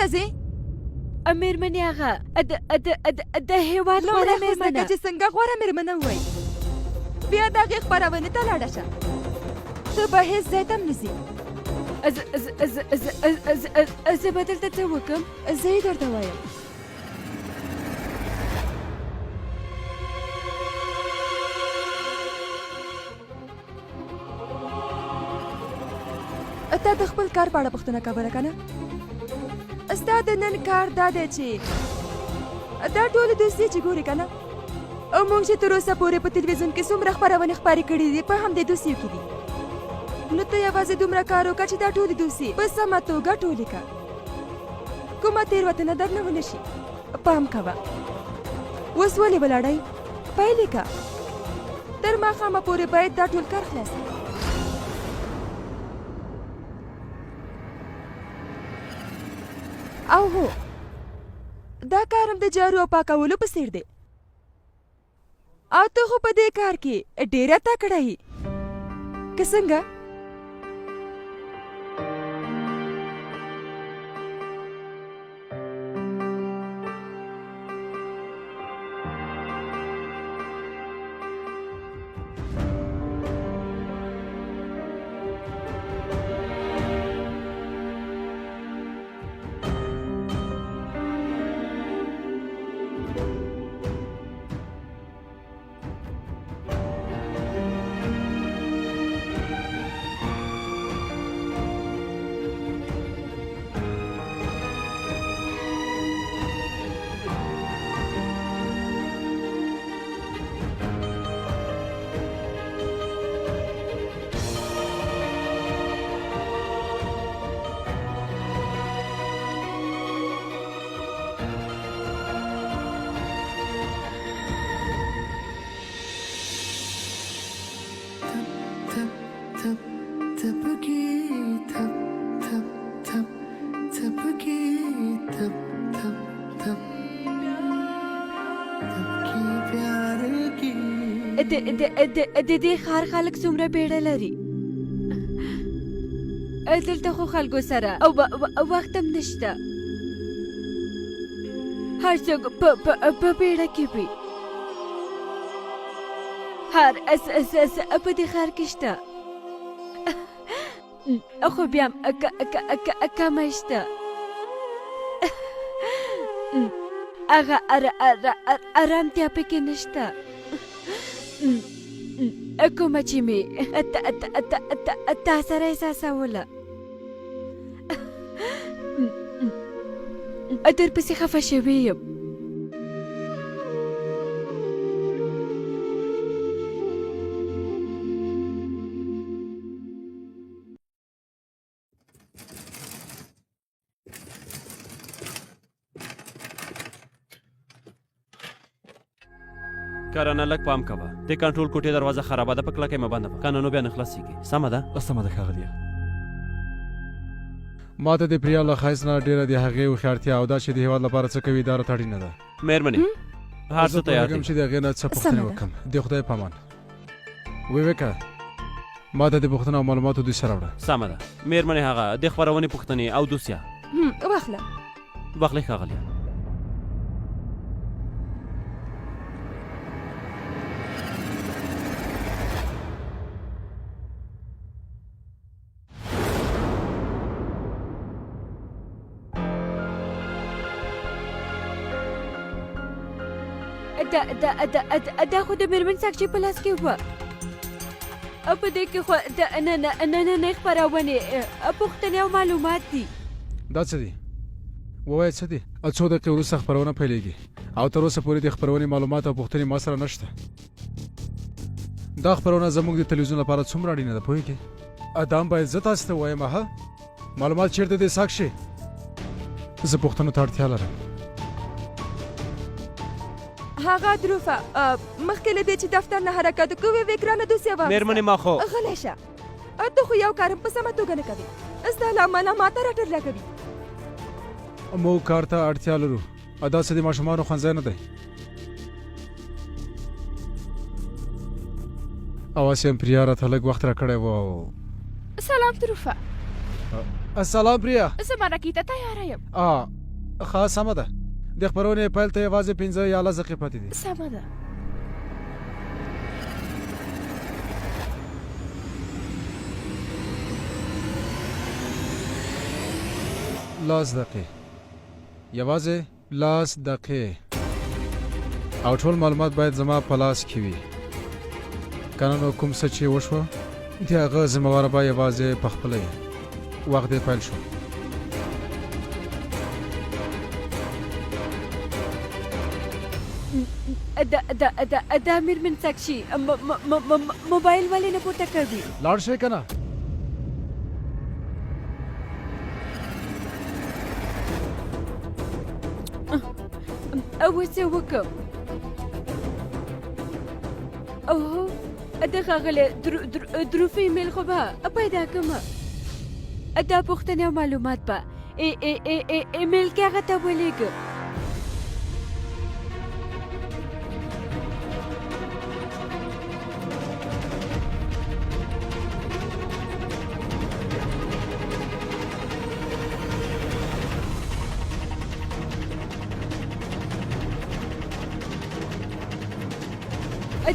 چیرته ځې؟ مېرمنې هغه د هېواد غوره مېرمنه چې څنګه غوره مېرمنه ووایي بیا د هغې خپرونې ته لاړه شه. ته به هېڅ ځای ته هم نه ځې. زه به دلته څه وکړم؟ زه یې درته وایم. تا د خپل کار په اړه پوښتنه کوله که نه؟ ستا د نن کار دا دی چې دا ټولې دوسیې چې ګورې که نه، او موږ چې تر اوسه پورې په تلویزیون کې څومره خپرونې خپارې کړي دي په همدې دوسیو کې دي. نو ته یوازې دومره کار وکړه چې دا ټولې دوسیې په سمه توګه ټولې کړه، کومه تېروتنه درنه ونه شي. پام کوه. اوس ولې ولاړئ؟ پیل یې کړه. تر ماښامه پورې باید دا ټول کار خلاص کړې. او هو، دا کار هم د جارو او پاکولو په څیر دی، او ته خو په دې کار کې ډېره تکړه یې، که څنګه؟ د دې ښار خلک څومره بیړه لري. دلته خو خلکو سره او وخت هم نشته، هر څوک په بیړه کې وي. هر په دې ښار کې شته، خو بیا هم کمه شته. هغه ارامتیا پکې نشته کومه چې مې تا سره احساسوله. درپسې خفه شوې یم. کرانه لږ پام کوه. د کنټرول کوټې دروازه خرابه ده، په کلکې مه بنده که نه بیا نه خلاصېږي. سمه ده؟ سمه ده ښاغلیه. ما ته د پریا له ښایست نه ډېره د هغې هوښیارتیا او دا چې د هېواد لپاره څه کوي دا راته اړینه ده. مېرمنې هر څه تیار دی. چې د هغې نه څه پوښتنې وکړم. د خدای په امان. ویویکا، ما ته د پوښتنو او معلوماتو دوسیه راوړه. سمه ده مېرمنې. هغه د خپرونې پوښتنې او دوسیه واخله. واخلئ ښاغلیه. دا خو د مېرمن ساقچي په لاس کې وه. په دې کې خو د نننۍ خپرونې پوښتنې او معلومات دي. دا څه دي؟ ووایه څه دي؟ څو دقیقې وروسته خپرونه پیلېږي او تر اوسه پورې د خپرونې معلومات او پوښتنې ما سره نشته. دا خپرونه زموږ د تلویزیون لپاره څومره اړینه ده پوهېږې؟ دا هم باید زه تاسو ته ووایم. ها، معلومات چېرته دی ساقچي؟ زه پوښتنو ته اړتیا لرم. هغه دروفه مخکې له دې چې دفتر نه حرکت وکړو ویې ګرانه دوسیه واخیسته. مېرمنې ما خو غلی شه. ته خو یو کار هم په سمه توګه نه کوې. ستا له امله ماته راټر لګوي. موږ کار ته اړتیا لرو. داسې د ماشومانو ښوونځی نه دی. او هسې هم پریا راته لږ وخت راکړی و. سلام دروفه. سلام پریا. زه مرکې ته تیاره یم. ښه سمه ده. د خپرونې پیل ته یوازې 15 یا 10 دقیقې پاتې دي. سمه ده. 10 دقیقې. یوازې 10 دقیقې. او ټول معلومات باید زما په لاس کې وي. کنه نو کوم څه چې وشوه د هغه ذمهواره به یوازې په خپله یې. وخت دې پیل شو. دا میرمن ساکشي موبایل ولې نه پورته کوي؟ لاړ شئ که نه؟ اوس څه وکړم؟ اوه د ښاغلي دروف ایمیل خو به پیدا کړم. دا پوښتنې او معلومات به ایمیل کې هغه ته ولېږم.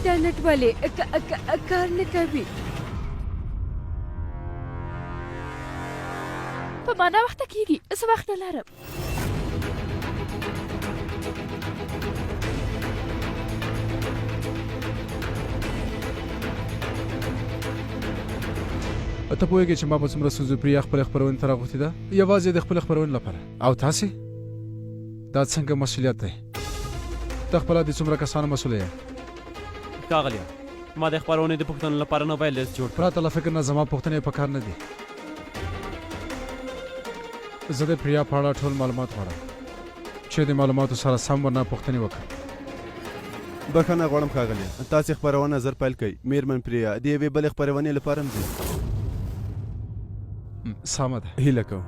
دا نټ ولې کار نه کوي؟ په ما ناوخته کېږي. زه وخت نه لرم. ته پوهېږې چې ما په څومره ستونزو پریا خپلې خپرونې ته راغوښتې ده، یوازې د خپلې خپرونې لپاره. او تاسې دا څنګه مسؤلیت دی؟ ته خپله د څومره کسانو مسؤله یې؟ ښاغلیه، ما د خپرونې د پوښتنو لپاره نوی لیست جوړ کړ. پرته له فکر نه زما پوښتنې په کار نه دي. زه د پریا په اړه ټول معلومات غواړم چې د معلوماتو سره سم ورنه پوښتنې وکړم. بخښنه غواړم ښاغلیه، تاسې خپرونه ژر پیل کړئ. میرمن پریا د یوې بلې خپرونې لپاره هم ځي. سمه ده. هیله کوم.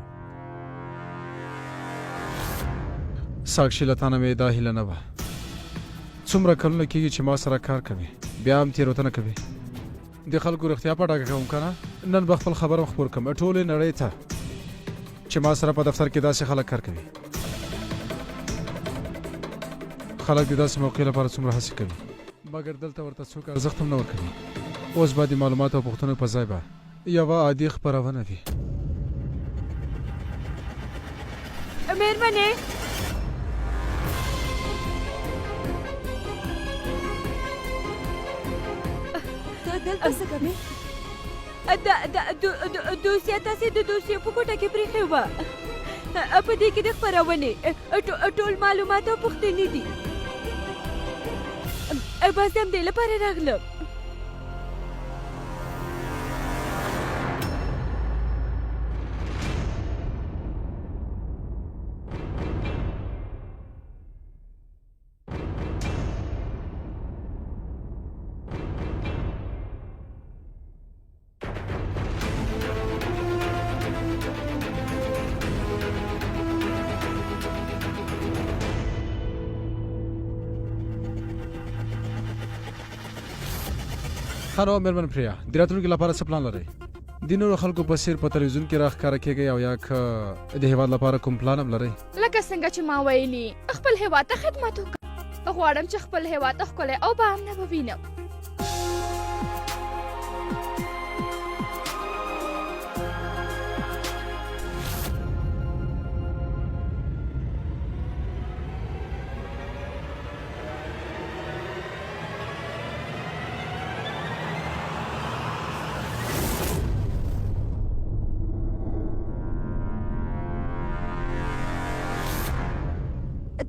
ساکشي له تا نه مې دا هیله نه وه. څومره کلونه کېږي چې ما سره کار کوي، بیا هم تېروتنه کوي. د خلکو رښتیا په ډاګه کوم که نه، نن به خپل خبر خپور کړم ټولې نړۍ ته چې ما سره په دفتر کې داسې خلک کار کوي. خلک د داسې موقع لپاره څومره هڅې کوي، مګر دلته ورته څوک ارزښت هم نه ورکوي. اوس به د معلوماتو او پوښتنو په ځای به یوه عادي خپرونه وي. مېرمنې، دلته څه کوې؟ دوسیه تاسې د دوسیې په کوټه کې پرېښې وه. په دې کې د خپرونې ټول معلومات او پوښتنې دي. بس همدې لپاره راغلم. خانو میرمن پریا، د راتلونکي لپاره څه پلان لرئ؟ د نورو خلکو په څیر په تلویزیون کې راښکاره کیږئ او یا که د هیواد لپاره کوم پلان هم لرئ؟ لکه څنګه چې ما ویلي، خپل هیواد ته خدمت وکړم. غواړم چې خپل هیواد ته ښکلی او باامنه ووینم.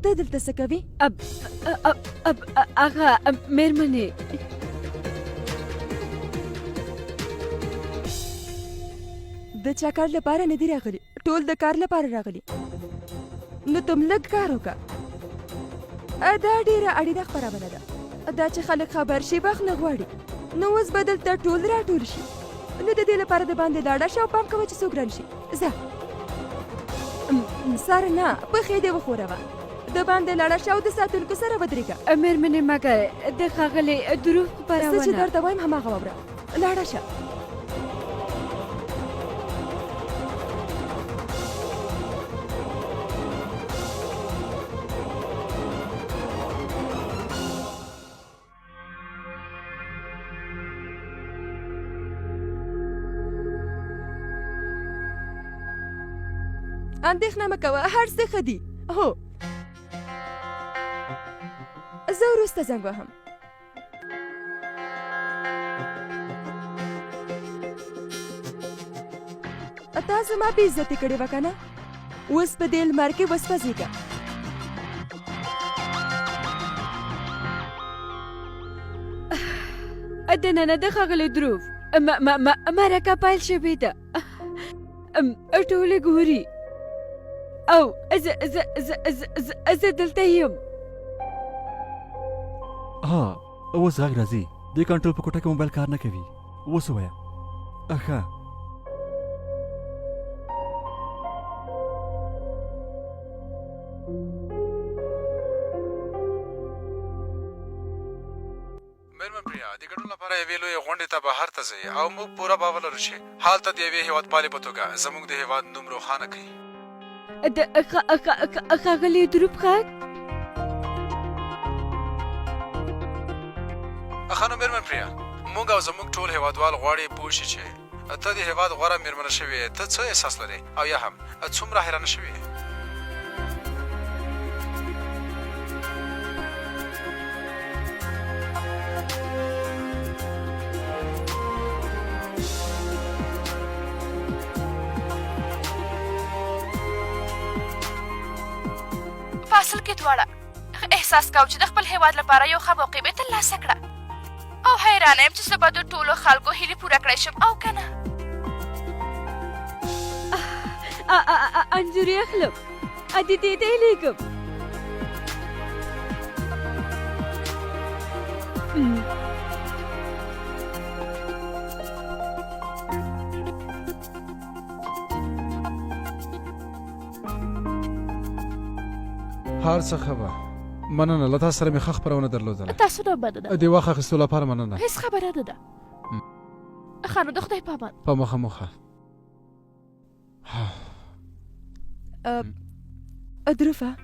ته دلته څه کوې؟ هغه مېرمنې، د چا کار لپاره نه دي راغلي، ټول د کار لپاره راغلي. نو تم لږ کار وکړه. دا ډېره اړینه خپرونه ده. دا چې خلک خبر شي وخت نه غواړي. نو اوس به دلته ټول راټول شي. نو د دې لپاره د باندې لاړه شه او پام کوه چې څوک رانشي. ځه سر نه، پښې دې وښوروه. د باندې لاړه شه او د ساتونکو سره ودرېږه. مېرمنې، مګر د ښاغلي دروف خپرونه څه چې درته وایم هماغه واوره. لاړه شه. اندېښنه مه کوه هر څه ښه دي هو زه وروسته زنګ وهم تا زما بې عزتي کړې وه که نه اوس په دې لمر کې وسوځېږه دننه د ښاغلي دروف مرکه پیل شوې ده ټولې ګوري او زه دلته یم ها اوس غږ راځي د کنټرول په کوټه کې موبایل کار نه کوي اوس ووایه ښه مېرمن پریا د ګډون لپاره یوې لویې غونډې ته بهر ته ځئ او موږ پوره باور لرو چې هلته د یوې هېوادپالې په توګه زموږ د هېواد نوم روښانه کړي د ښاغلي دروف غږ ښه نو مېرمن پریا موږ او زموږ ټول هېوادوال غواړي پوه شي چې ته د هېواد غوره مېرمنه شوې ته څه احساس لرې او یا هم څومره حیرانه شوې فاصل کې دواړه احساس کوم چې د خپل هیواد لپاره یو ښه موقعیت ترلاسه کړه او حیرانه یم چې زه به د ټولو خلکو هیلې پوره کړی شم او که نه انځور یې اخلم دې ته یې لیږم هر څه ښه به مننه له تا سره مې ښه خپرونه درلودله تاسو نه مننه د وخت اخیستو لپاره مننه هیڅ خبره نه ده ښه نو د خدای په امان په مخه مخه دروفه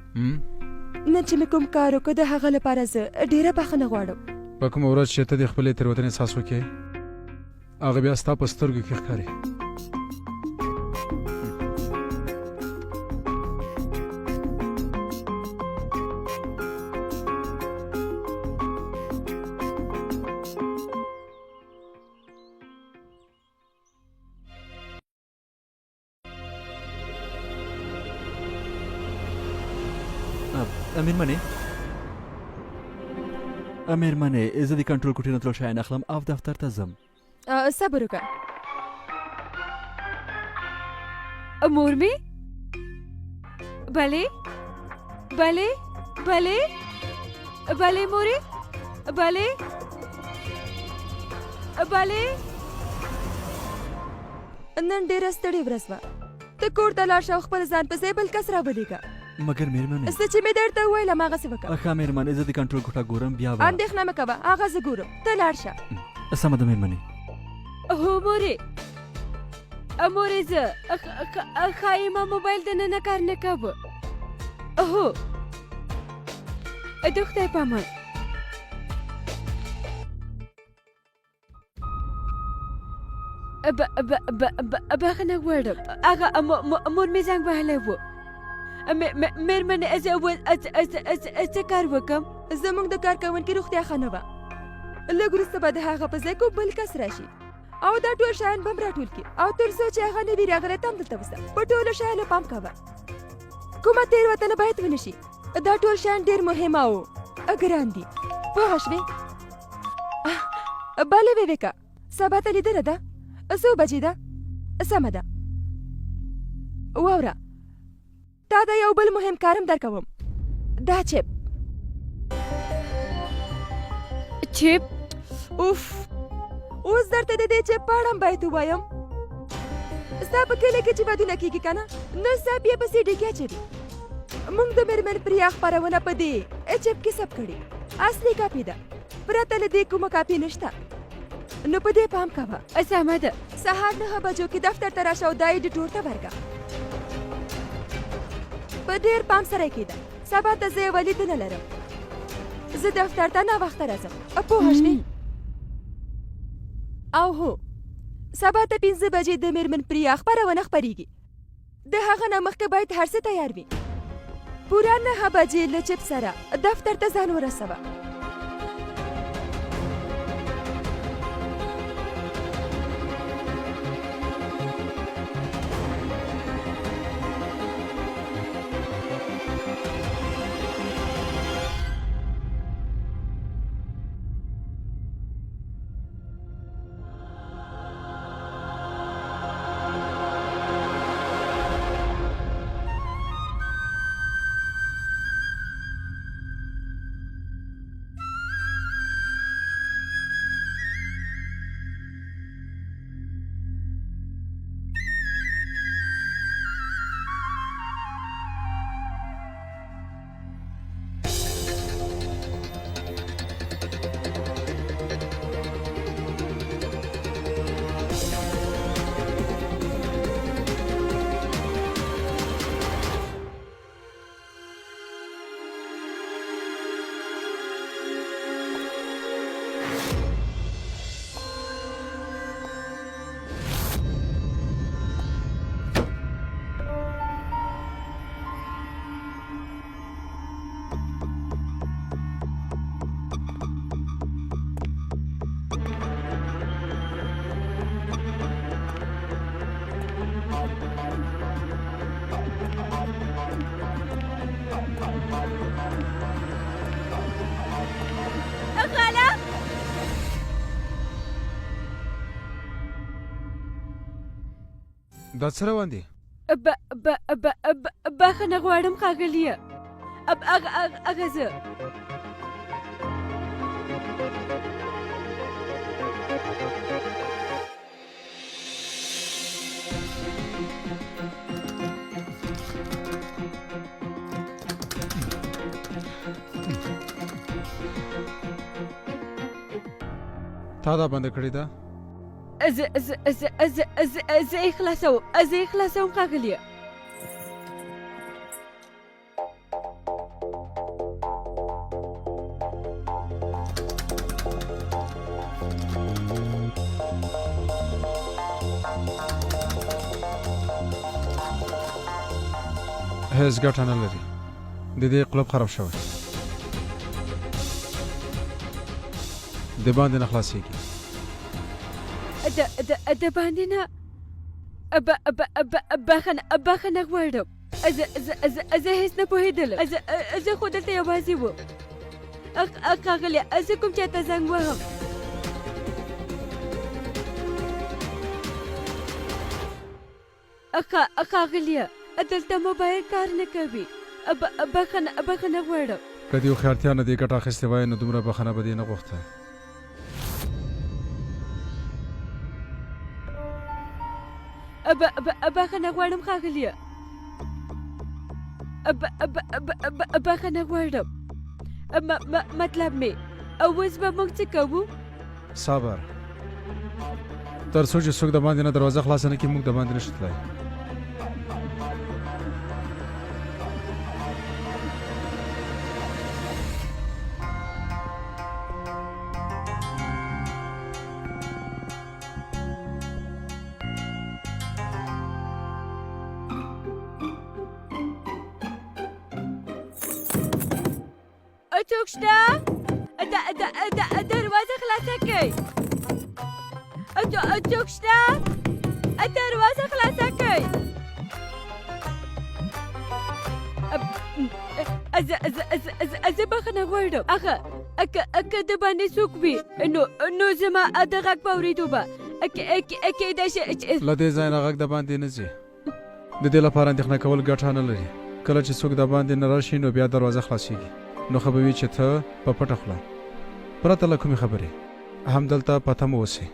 نن چې مې کوم کار وکړ د هغه لپاره زه ډېره بخښنه غواړم په کومه ورځ چې ته د خپلې تېروتنې احساس وکړې هغه بیا ستا په سترګو کې ښکاري مېرمنې زه د کنټرول کوټې نه تلو شیان اخلم او دفتر ته ځم صبر وکړه مور مې بلې بلې بلې بلې مورې بلې بلې نن ډېره ستړې ورځ وه ته کور ته لاړ شه او خپل ځان پسې بل کس راولېږه مګر مېرمنې څه چې مې درته وویلم هغسې وکړه ښه مېرمنې زه د کنټرول کوټه ګورم بیا به اندېښنه مه کوه هغه زه ګورم ته لاړ شه سمه ده مېرمنې هو مورې مورې زه ښایي ما موبایل دننه کار نه کوه هو د خدای په امان بخښنه غواړم هغه مور مې زنګ وهلی و مېرمنې زه څه کار وکړم زموږ د کار کوونکي روغتیا ښه نه وه لږ وروسته به د هغه په ځای کوم بل کس راشي او دا ټول شیان به م راټول کړي او تر څو چې هغه نه وي راغلی ته هم دلته اوسه په ټولو شیانو پام کوه کومه تېروتنه باید ونه شي دا ټول شیان ډېر مهم او ګران دي پوه شوې بلې ویویکا سبا ته لیدنه ده څو بجې ده سمه ده واوره تا دا یو بل مهم کارم درکوم دا چپ اوف اوس درته د دې چپ په اړه هم باید ووایم ستا په کلي کې چې ودونه کېږي که نه نو صاحب یې په سي ډي کې اچوي موږ د مېرمن پریا خپرونه په دې چپ کې ثبت کړې اصلي کاپي ده پرته له دې کومه کاپي نشته نو په دې پام کوه سمه ده سهار 9 بجو کې دفتر ته راشه او دا ایډیټور ته ورکړه په ډېر پام سره یې کېده سبا ته زه یوه لیدنه لرم زه دفتر ته ناوخته راځم پوه شوې او هو سبا ته 5 بجې د مېرمن پریا خپرونه خپریږي د هغه نه مخکې باید هر څه تیار وي. پوره 9 بجې له چپ سره دفتر ته ځان ورسوه. دا څه روان دي؟ بخښنه غواړم ښاغلیه. هغه زه تا دا بنده کړې ده؟ زه خلاصوم ښاغلیه. هیڅ ګټه نه لري. د دې قلب خراب شوی. د باندې نه خلاصېږي. د باندې نه بخښنه غواړم. زه هیڅ نه پوهېدلم. زه خو دلته یوازې وم. ښاغلیه زه کوم چاته زنګ وهم. ښاغلیه دلته موبایل کار نه کوي. بخښنه غواړم. که دې هوښیارتیا نه دې ګټه اخیستې وای نو دومره بخښنه به دې نه غوښته. بخښنه غواړم ښاغلیه. بخښنه غواړم. مطلب مې اوس به موږ څه کوو؟ صبر. تر څو چې څوک د باندې نه دروازه خلاصه نه کړي موږ د باندې نشو تللی. څوک شته؟ دروازه خلاصه کړئ. څوک شته؟ دروازه خلاصه کړئ. زه بخښنه غواړم. که د باندې څوک وي نو زما د غږ په اورېدو به کېدای شي له دې ځای نه غږ د باندې نه ځي. د دې لپاره اندېښنه کول ګټه نه لري. کله چې څوک د باندې نه راشي نو بیا دروازه خلاصېږي. نو خو به وي چې ته په پټه خوله پرته له کومې خبرې همدلته په تمه اوسې.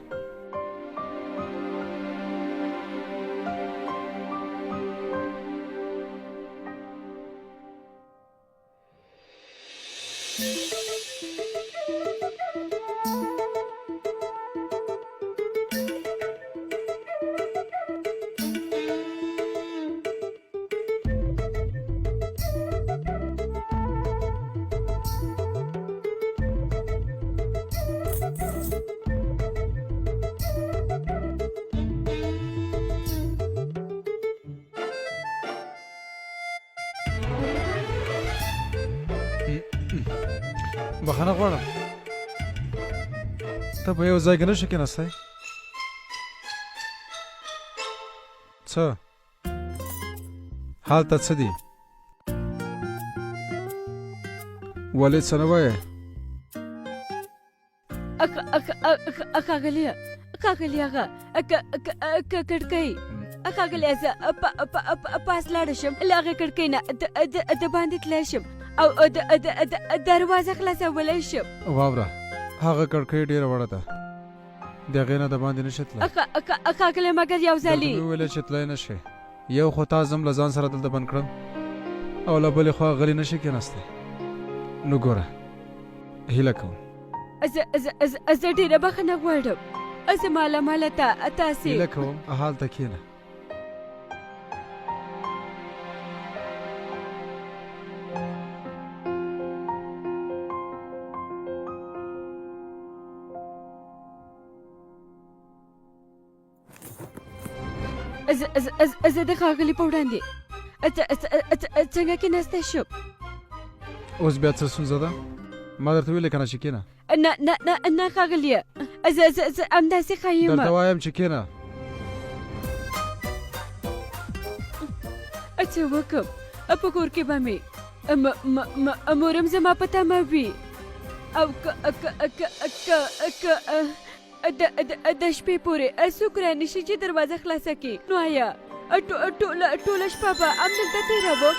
بخښنه غواړم ته په یو ځای کې نشې کېناستی څه هلته څه دي ولې څه نه وایې ښاغلی هغه کړکۍ ښاغلی زه پاس لاړه شم له هغې کړکۍ نه د باندې تللی شم او دروازه خلاصولی شم واوره هغه کړکۍ ډېره وړه ده د هغې نه د باندې نشې تللی ښاغلی مګر یو درته ځلي مې وویلې چې تللی نه شې یو خو تا زم له ځان سره دلته بند کړم او له بلې خوا غلي نشې کېناستی نو ګوره هیله کوم زه ډېره بخښنه غواړم زه ماله تاسې هیله کوم هلته کښېنه زه د ښاغلي په وړاندې څنګه کېناستی شم اوس بیا څه ستونزه ده ما درته ویلې که نه چې کښېنه نه ښاغلیه زه همداسې ښه یم درته وایم چې کښېنه څه وکړم په کور کې به مې مورم زما په تمه وي او د شپې پورې څوک رانشي چې دروازه خلاصه کړي نو آیا ټوله شپه به همدلته تېروم